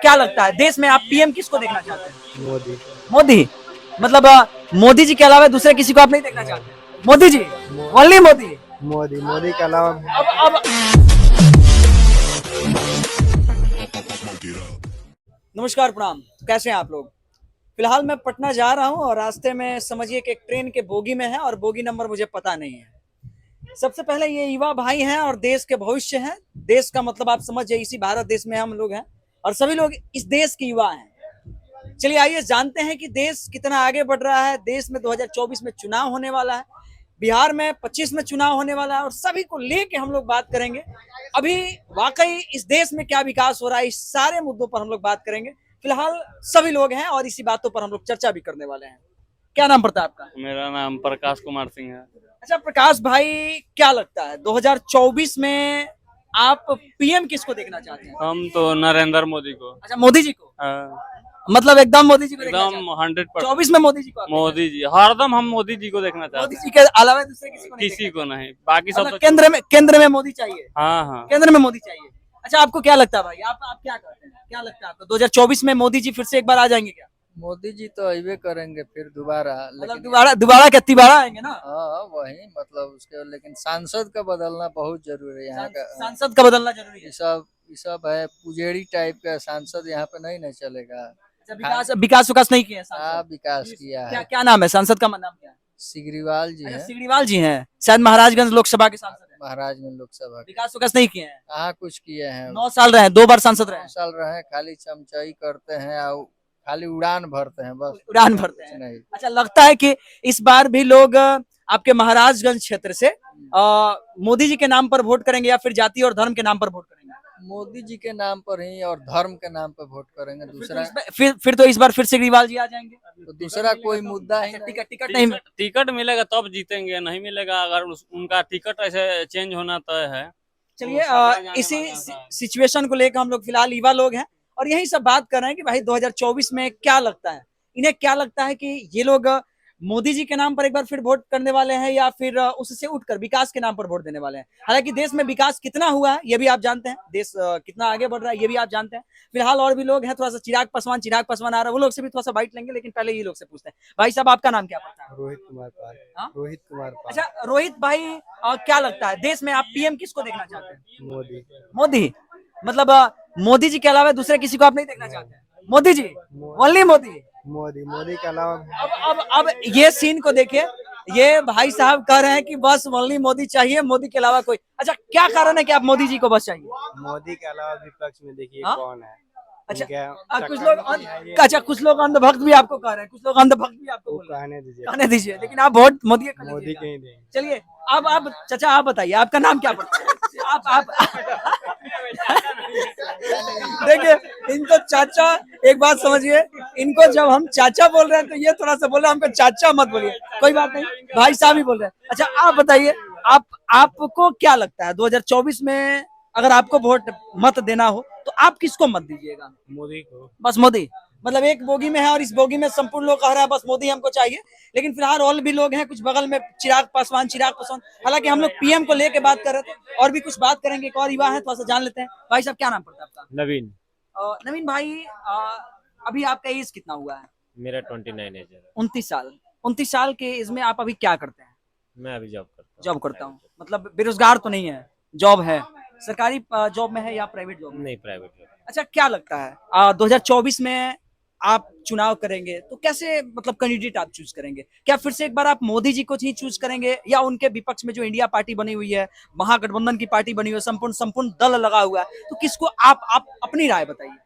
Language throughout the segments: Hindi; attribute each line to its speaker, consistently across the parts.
Speaker 1: क्या लगता है देश में आप पीएम किसको देखना चाहते हैं?
Speaker 2: मोदी।
Speaker 1: मोदी। मतलब मोदी जी के अलावा दूसरे किसी को आप नहीं देखना चाहते? मोदी जी,
Speaker 2: मो-
Speaker 1: ओनली मोदी।
Speaker 2: मोदी मोदी के अलावा
Speaker 1: अब नमस्कार, प्रणाम। कैसे हैं आप लोग? फिलहाल मैं पटना जा रहा हूं और रास्ते में समझिए कि एक ट्रेन के बोगी में है और बोगी नंबर मुझे पता नहीं है। सबसे पहले ये युवा भाई हैं और देश के भविष्य हैं। देश का मतलब आप समझ जाइए, इसी भारत देश में हम लोग हैं और सभी लोग इस देश के युवा हैं। चलिए आइए जानते हैं कि देश कितना आगे बढ़ रहा है। देश में 2024 में चुनाव होने वाला है, बिहार में 25 में चुनाव होने वाला है और सभी को लेके हम लोग बात करेंगे। अभी वाकई इस देश में क्या विकास हो रहा है, इस सारे मुद्दों पर हम लोग बात करेंगे। फिलहाल सभी लोग हैं और इसी बातों पर हम लोग चर्चा भी करने वाले हैं। क्या नाम पड़ता है आपका?
Speaker 3: मेरा नाम प्रकाश कुमार सिंह है।
Speaker 1: अच्छा प्रकाश भाई, क्या लगता है 2024 में आप पीएम किसको देखना चाहते हैं?
Speaker 3: हम तो नरेंद्र मोदी को।
Speaker 1: अच्छा मोदी जी को,
Speaker 3: हाँ,
Speaker 1: मतलब एकदम मोदी जी को देखना चाहते
Speaker 3: एकदम
Speaker 1: हैं?
Speaker 3: 100%।
Speaker 1: 24 में मोदी जी को आप देखना
Speaker 3: मोदी जी, हरदम हम मोदी जी को देखना
Speaker 1: चाहते हैं? मोदी
Speaker 3: चाहते
Speaker 1: जी के अलावा दूसरे किसी को
Speaker 3: हैं,
Speaker 1: नहीं
Speaker 3: किसी
Speaker 1: देखना
Speaker 3: को नहीं, बाकी
Speaker 1: चाहते?
Speaker 3: सब
Speaker 1: मतलब
Speaker 3: तो
Speaker 1: केंद्र में मोदी चाहिए,
Speaker 3: हाँ हाँ।
Speaker 1: केंद्र में मोदी चाहिए। अच्छा आपको क्या लगता है भाई, आप क्या कहते हैं, क्या लगता है आपको 2024 में मोदी जी फिर से एक बार आ जाएंगे क्या?
Speaker 2: मोदी जी तो अबे करेंगे फिर दोबारा,
Speaker 1: मतलब
Speaker 2: लेकिन
Speaker 1: दोबारा क्या तिबारा आएंगे ना?
Speaker 2: हाँ वही मतलब उसके, लेकिन सांसद का बदलना बहुत जरूरी है यहाँ का।
Speaker 1: सांसद का बदलना जरूरी है।
Speaker 2: ये सब है पुजेरी टाइप का सांसद, यहाँ पे नहीं ना चलेगा।
Speaker 1: अच्छा विकास विकास नहीं किया है
Speaker 2: हाँ
Speaker 1: सांसद?
Speaker 2: विकास किया
Speaker 1: क्या
Speaker 2: है।
Speaker 1: क्या नाम है सांसद का? नाम क्या है?
Speaker 2: सिगरीवाल जी
Speaker 1: अच्छा
Speaker 2: हैं,
Speaker 1: सिगरीवाल जी हैं, शायद महाराजगंज लोकसभा के सांसद हैं।
Speaker 2: महाराजगंज लोकसभा के।
Speaker 1: विकास विकास नहीं किए हैं।
Speaker 2: कहाँ कुछ किए हैं,
Speaker 1: 9 साल रहे हैं, 2 बार सांसद रहे
Speaker 2: 9
Speaker 1: हैं,
Speaker 2: साल रहे, खाली चमचाई करते हैं और खाली उड़ान भरते हैं बस,
Speaker 1: उड़ान भरते
Speaker 2: कुछ
Speaker 1: हैं।
Speaker 2: नहीं।
Speaker 1: अच्छा लगता है कि इस बार भी लोग आपके महाराजगंज क्षेत्र से मोदी जी के नाम पर वोट करेंगे या फिर जाति और धर्म के नाम पर वोट करेंगे?
Speaker 2: मोदी जी के नाम पर ही और धर्म के नाम पर वोट करेंगे। दूसरा
Speaker 1: फिर तो इस बार फिर सिगरीवाल जी आ जाएंगे।
Speaker 2: तो दूसरा कोई मुद्दा ही नहीं।
Speaker 1: टिकट नहीं
Speaker 3: टिकट मिलेगा तब जीतेंगे, नहीं मिलेगा अगर उनका टिकट ऐसे चेंज होना तय है।
Speaker 1: चलिए
Speaker 3: तो सब जाने
Speaker 1: इसी
Speaker 3: वाला था।
Speaker 1: सिचुएशन को लेकर हम लोग फिलहाल युवा लोग हैं और यही सब बात कर रहे हैं कि भाई 2024 में क्या लगता है, इन्हें क्या लगता है कि ये लोग मोदी जी के नाम पर एक बार फिर वोट करने वाले हैं या फिर उससे उठकर विकास के नाम पर वोट देने वाले हैं। हालांकि देश में विकास कितना हुआ है ये भी आप जानते हैं, देश कितना आगे बढ़ रहा है ये भी आप जानते हैं। फिलहाल और भी लोग हैं, थोड़ा सा चिराग पासवान आ रहा है, वो लोग से भी थोड़ा सा बाइट लेंगे, लेकिन पहले ये लोग से पूछते हैं। भाई साहब आपका नाम क्या पड़ता है?
Speaker 2: रोहित कुमार पाल।
Speaker 1: हाँ?
Speaker 2: रोहित कुमार पाल।
Speaker 1: अच्छा रोहित भाई, क्या लगता है देश में आप पीएम किसको देखना चाहते हैं?
Speaker 2: मोदी।
Speaker 1: मोदी। मतलब मोदी जी के अलावा दूसरे किसी को आप नहीं देखना चाहते? मोदी जी, ओनली मोदी।
Speaker 2: मोदी मोदी के अलावा
Speaker 1: अब ये सीन को देखिए, ये भाई साहब कह रहे हैं कि बस ओनली मोदी चाहिए, मोदी के अलावा कोई। अच्छा क्या कारण है कि आप मोदी जी को बस चाहिए?
Speaker 2: मोदी के अलावा विपक्ष में देखिए
Speaker 1: हाँ?
Speaker 2: कौन है।
Speaker 1: अच्छा
Speaker 2: उनके
Speaker 1: कुछ लोग अच्छा कुछ लोग अंधभक्त भी आपको कह रहे हैं, कुछ लोग अंधभक्त भी आपको बोल रहे हैं।
Speaker 2: कहने दीजिए,
Speaker 1: कहने दीजिए, लेकिन आप वोट मोदी को
Speaker 2: मोदी
Speaker 1: दीजिएगा।
Speaker 2: के ही देंगे।
Speaker 1: चलिए अब आप चाचा आप बताइए आपका नाम क्या पड़ता है? आप देखिए इनको चाचा, एक बात समझिए, इनको जब हम चाचा बोल रहे हैं तो ये थोड़ा सा बोल रहे हैं हमको चाचा मत बोलिए, कोई बात नहीं, भाई साहब ही बोल रहे हैं। अच्छा आप बताइए, आपको क्या लगता है 2024 में अगर आपको वोट मत देना हो तो आप किसको मत दीजिएगा?
Speaker 2: मोदी को।
Speaker 1: बस मोदी। मतलब एक बोगी में है और इस बोगी में संपूर्ण लोग कह रहे हैं बस मोदी हमको चाहिए, लेकिन फिलहाल और भी लोग हैं कुछ बगल में चिराग पासवान। हालांकि हम लोग पीएम को लेके बात कर रहे थे और भी कुछ बात करेंगे, एक और युवा है थोड़ा सा जान लेते हैं। भाई साहब क्या नाम पड़ता है आपका?
Speaker 4: नवीन।
Speaker 1: नवीन भाई, अभी आपका एज कितना हुआ है?
Speaker 4: मेरा 29 एज है।
Speaker 1: 29 साल। 29 साल के एज में आप अभी क्या करते हैं?
Speaker 4: मैं अभी जॉब करता हूँ।
Speaker 1: जॉब करता हूँ, मतलब बेरोजगार तो नहीं है, जॉब है? सरकारी जॉब में है या प्राइवेट जॉब में?
Speaker 4: नहीं, प्राइवेट जॉब।
Speaker 1: अच्छा क्या लगता है 2024 में आप चुनाव करेंगे तो कैसे, मतलब कैंडिडेट आप चूज करेंगे? क्या फिर से एक बार आप मोदी जी को ही चूज करेंगे या उनके विपक्ष में जो इंडिया पार्टी बनी हुई है, महागठबंधन की पार्टी बनी हुई है, संपूर्ण दल लगा हुआ है, तो किसको आप अपनी राय बताइए।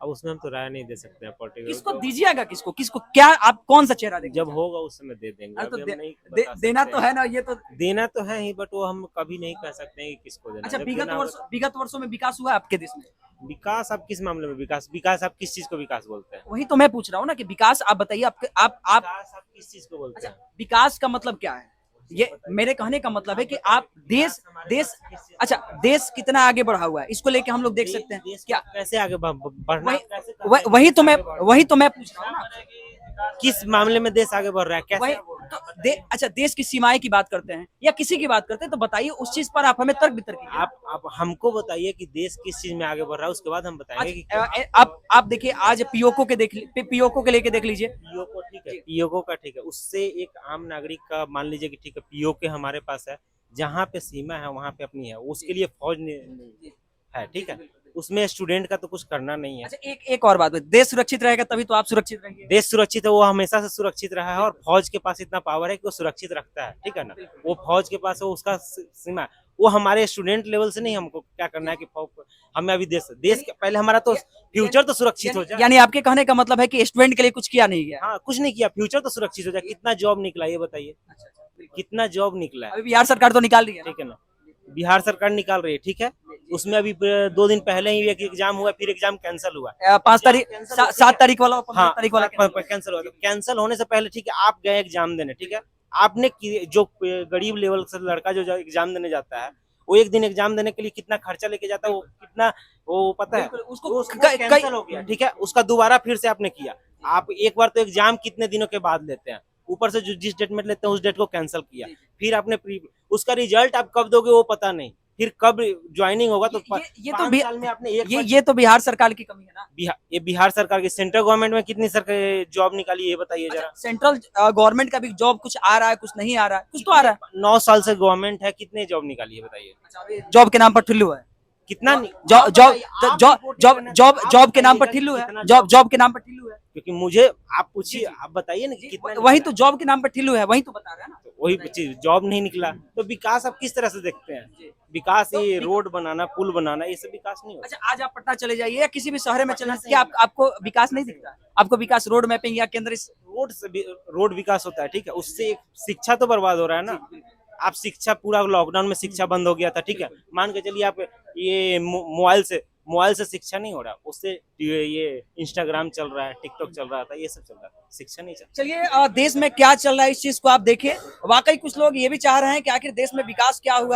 Speaker 4: अब उसमें हम तो राय नहीं दे सकते हैं पर्टिकुलर।
Speaker 1: किसको दीजिएगा? किसको क्या आप कौन सा चेहरा देंगे?
Speaker 4: जब होगा उस समय दे देंगे।
Speaker 1: तो
Speaker 4: अभी हम नहीं
Speaker 1: दे,
Speaker 4: बता
Speaker 1: देना
Speaker 4: सकते
Speaker 1: तो
Speaker 4: हैं।
Speaker 1: है ना, ये तो।
Speaker 4: देना तो है ही, बट वो हम कभी नहीं कह सकते हैं कि किसको देना।
Speaker 1: अच्छा
Speaker 4: जब देना होगा
Speaker 1: विगत वर्षों में विकास हुआ है आपके देश में?
Speaker 4: तो विकास, आप किस मामले में विकास आप किस चीज को विकास बोलते हैं?
Speaker 1: वही तो मैं पूछ रहा हूँ ना कि विकास आप बताइए, आप
Speaker 4: विकास आप किस चीज को बोलते
Speaker 1: अच्छा
Speaker 4: हैं?
Speaker 1: विकास का मतलब क्या है? ये मेरे कहने का मतलब है कि आप देश अच्छा देश कितना आगे बढ़ा हुआ है इसको लेके हम लोग देख सकते हैं
Speaker 4: देश
Speaker 1: क्या?
Speaker 4: कैसे आगे बढ़ना,
Speaker 1: वही
Speaker 4: कैसे
Speaker 1: वही तो मैं पूछ रहा हूँ ना।
Speaker 4: किस मामले में देश आगे बढ़ रहा है, कैसे?
Speaker 1: तो अच्छा, देश की सीमाएं की बात करते हैं या किसी की बात करते हैं, तो बताइए उस चीज पर आप हमें तर्क वितर्क कीजिए।
Speaker 4: आप हमको बताइए कि देश किस चीज में आगे बढ़ रहा है, उसके बाद हम बताएंगे कि
Speaker 1: आप देखिए, आज पीओको के लेके देख लीजिए।
Speaker 4: पीओको ठीक है, पीओको का ठीक है, उससे एक आम नागरिक का मान लीजिए कि ठीक है पीओके हमारे पास है, जहाँ पे सीमा है वहाँ पे अपनी है, उसके लिए फौज है, ठीक है, उसमें स्टूडेंट का तो कुछ करना नहीं है।
Speaker 1: अच्छा, एक और बात, देश सुरक्षित रहेगा तभी तो आप सुरक्षित रहेंगे।
Speaker 4: देश सुरक्षित है, वो हमेशा से सुरक्षित रहा है, और फौज के पास इतना पावर है कि वो सुरक्षित रखता है, ठीक है ना। वो फौज के पास है, उसका सीमा है। वो हमारे स्टूडेंट लेवल से नहीं, हमको क्या करना है कि हमें अभी देश के पहले हमारा तो फ्यूचर तो सुरक्षित हो जाए।
Speaker 1: यानी आपके कहने का मतलब है कि स्टूडेंट के लिए कुछ किया नहीं गया।
Speaker 4: हाँ, कुछ नहीं किया, फ्यूचर तो सुरक्षित हो जाए। कितना जॉब निकला ये बताइए, कितना जॉब निकला है।
Speaker 1: अभी बिहार सरकार तो निकाल रही है,
Speaker 4: ठीक है ना, बिहार सरकार निकाल रही है, ठीक है। उसमें अभी 2 दिन पहले ही एक एग्जाम हुआ, फिर एग्जाम कैंसिल हुआ।
Speaker 1: 5 तारीख 7 तारीख वाला, 15 तारीख वाला
Speaker 4: कैंसिल हुआ। कैंसिल होने से पहले ठीक है, आप गए एग्जाम देने, ठीक है, आपने जो गरीब लेवल से लड़का जो एग्जाम देने जाता है, वो एक दिन एग्जाम देने के लिए कितना खर्चा लेके जाता है, वो कितना वो पता है, उसको कैंसिल हो गया, ठीक है। उसका दोबारा फिर से आपने किया। आप एक बार तो एग्जाम कितने दिनों के बाद लेते हैं, ऊपर से जो जिस डेट में लेते हैं उस डेट को कैंसिल किया, फिर आपने उसका रिजल्ट आप कब दोगे वो पता नहीं, फिर कब ज्वाइनिंग होगा। तो
Speaker 1: ये तो
Speaker 4: 5 साल में आपने
Speaker 1: ये तो बिहार सरकार की कमी है ना।
Speaker 4: ये बिहार सरकार की, सेंट्रल गवर्नमेंट में कितनी सरकार जॉब निकाली ये बताइए जरा।
Speaker 1: सेंट्रल गवर्नमेंट का भी जॉब कुछ आ रहा है, कुछ नहीं आ रहा है, कुछ तो आ रहा है।
Speaker 4: 9 साल से गवर्नमेंट है, कितने जॉब निकाली है बताइए।
Speaker 1: जॉब के नाम पर ठुल्लू है,
Speaker 4: कितना
Speaker 1: जॉब के नाम पर ठिल्लू है, जॉब के नाम पर ठिल्लू है।
Speaker 4: क्योंकि मुझे आप पूछिए, आप बताइए ना कितना।
Speaker 1: वही तो जॉब के नाम पर ठिल्लू है, वही तो बता रहे हैं ना।
Speaker 4: वही चीज, जॉब नहीं निकला तो विकास आप किस तरह से देखते हैं? विकास ये रोड बनाना, पुल बनाना, ये सब विकास नहीं होता।
Speaker 1: अच्छा, आज आप पटना चले जाइए या किसी भी शहर में चले जाइए, क्या आपको विकास नहीं दिखता है? आपको विकास रोड मैपिंग या केंद्र
Speaker 4: रोड विकास होता है, ठीक है, उससे शिक्षा तो बर्बाद हो रहा है ना। आप शिक्षा, पूरा लॉकडाउन में शिक्षा बंद हो गया था, ठीक है, मान के चलिए आप ये मोबाइल से शिक्षा नहीं हो रहा, उससे ये इंस्टाग्राम चल रहा है, टिकटॉक चल रहा था, ये सब चल रहा है, शिक्षा नहीं चल।
Speaker 1: चलिए, देश में क्या चल रहा है इस चीज को आप देखिए। वाकई कुछ लोग ये भी चाह रहे हैं कि आखिर देश में विकास क्या हुआ।